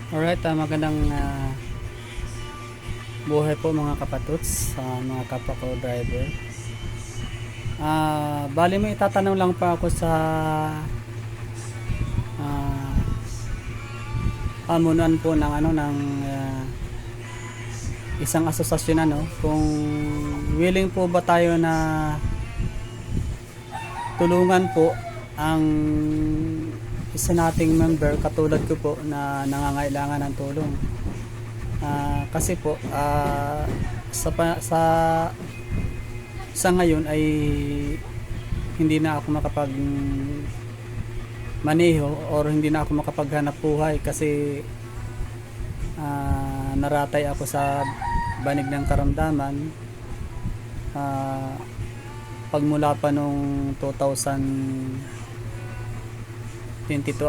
Alright, magandang buhay po mga kapatuts sa mga kapwa ko driver. Bali may itatanong lang pa ako sa ah, pamunuan po ng isang asosasyon, kung willing po ba tayo na tulungan po ang isa nating member katulad ko po na nangangailangan ng tulong. Kasi po sa ngayon ay hindi na ako makapag maneho or hindi na ako makapaghanap buhay kasi naratay ako sa banig ng karamdaman pagmula pa nung 2022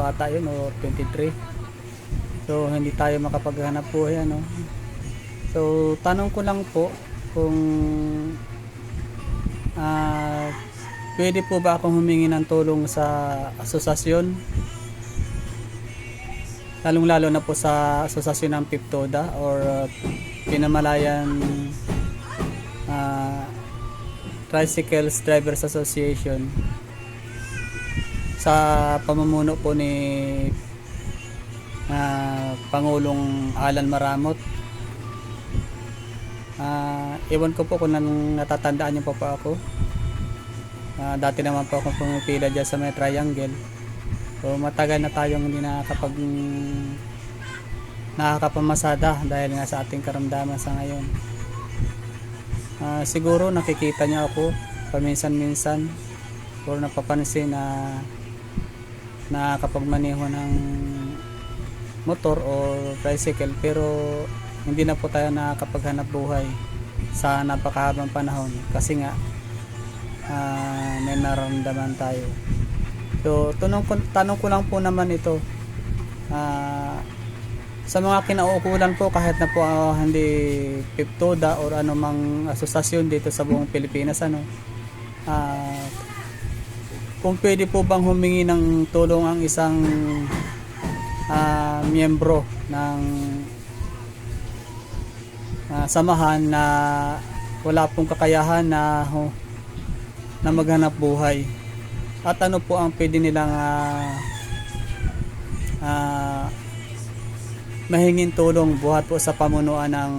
ata yun o 23. So hindi tayo makapaghanap buhay So tanong ko lang po kung pwede po ba akong humingi ng tulong sa asosasyon, lalong lalo na po sa asosasyon ng PIPTODA or Pinamalayan Tricycles Drivers Association sa pamumuno po ni Pangulong Alan Maramot. Ewan ko po kung natatandaan niyo pa ako. Dati naman po akong pumipila dyan sa may triangle. So matagal na tayong hindi nakakapamasada dahil nga sa ating karamdaman sa ngayon. Siguro nakikita niyo ako paminsan-minsan or napapansin na nakakapagmaneho ng motor o tricycle, pero hindi na po tayo nakakapaghanap buhay sa napakahabang panahon kasi nga may nararamdaman tayo. So tanong ko lang po naman ito, sa mga kinauukulan po kahit na po hindi PIPTODA or anumang asosasyon dito sa buong Pilipinas, kung pwede po bang humingi ng tulong ang isang miyembro ng samahan na wala pong kakayahan na maghanap buhay, at ano po ang pwede nilang mahingin tulong buhat po sa pamunuan ng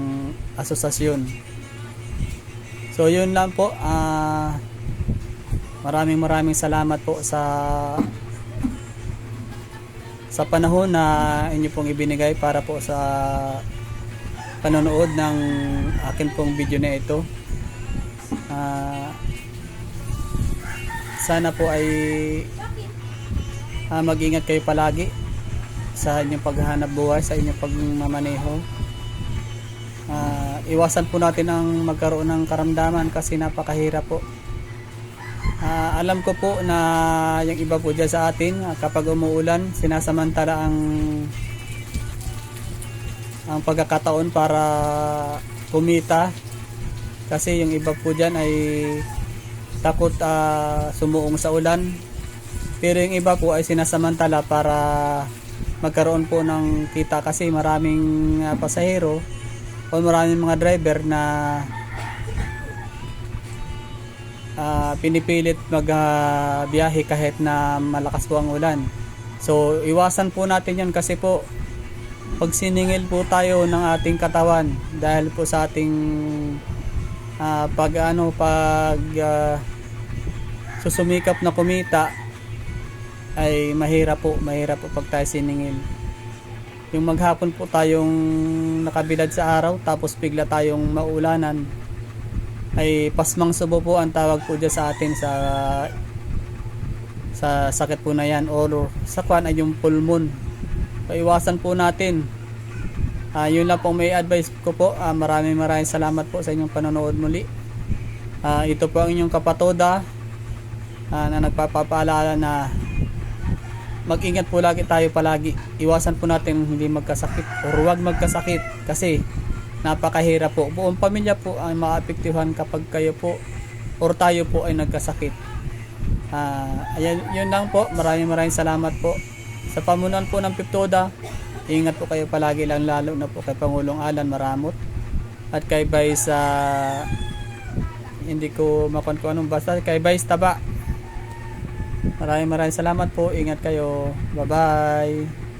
asosasyon. So yun lang po. Maraming salamat po sa panahon na inyo pong ibinigay para po sa panonood ng akin pong video na ito. Sana po ay mag-ingat kayo palagi sa inyong paghahanap buhay, sa inyong pagmamaneho. Iwasan po natin ang magkaroon ng karamdaman kasi napakahirap po. Alam ko po na yung iba po dyan sa atin, kapag umuulan, sinasamantala ang pagkakataon para kumita kasi yung iba po dyan ay takot sumuong sa ulan, pero yung iba po ay sinasamantala para magkaroon po ng kita kasi maraming pasahero o maraming mga driver na pinipilit magbiyahe kahit na malakas po ang ulan. So iwasan po natin yan kasi po pag siningil po tayo ng ating katawan dahil po sa ating susumikap na kumita ay mahirap po pag tayo siningil. Yung maghapon po tayong nakabilad sa araw tapos bigla tayong maulanan ay pasmang subo po ang tawag po dyan sa atin sa sakit po na yan, or sa kwan ay yung pulmon. So iwasan po natin. Yun lang po may advice ko po. Maraming salamat po sa inyong panonood muli. Ito po ang inyong kapatoda na nagpapaalala na mag-ingat po lagi tayo palagi. Iwasan po natin hindi magkasakit or huwag magkasakit kasi napakahirap po. Buong pamilya po ay maapektuhan kapag kayo po or tayo po ay nagkasakit. Ayan, yun lang po. Maraming salamat po sa pamunuan po ng PIPTODA. Ingat po kayo palagi, lang lalo na po kay Pangulong Alan Maramot at kay Vice hindi ko makon kung anong, basta kay Vice Taba. Maraming salamat po. Ingat kayo. Bye bye.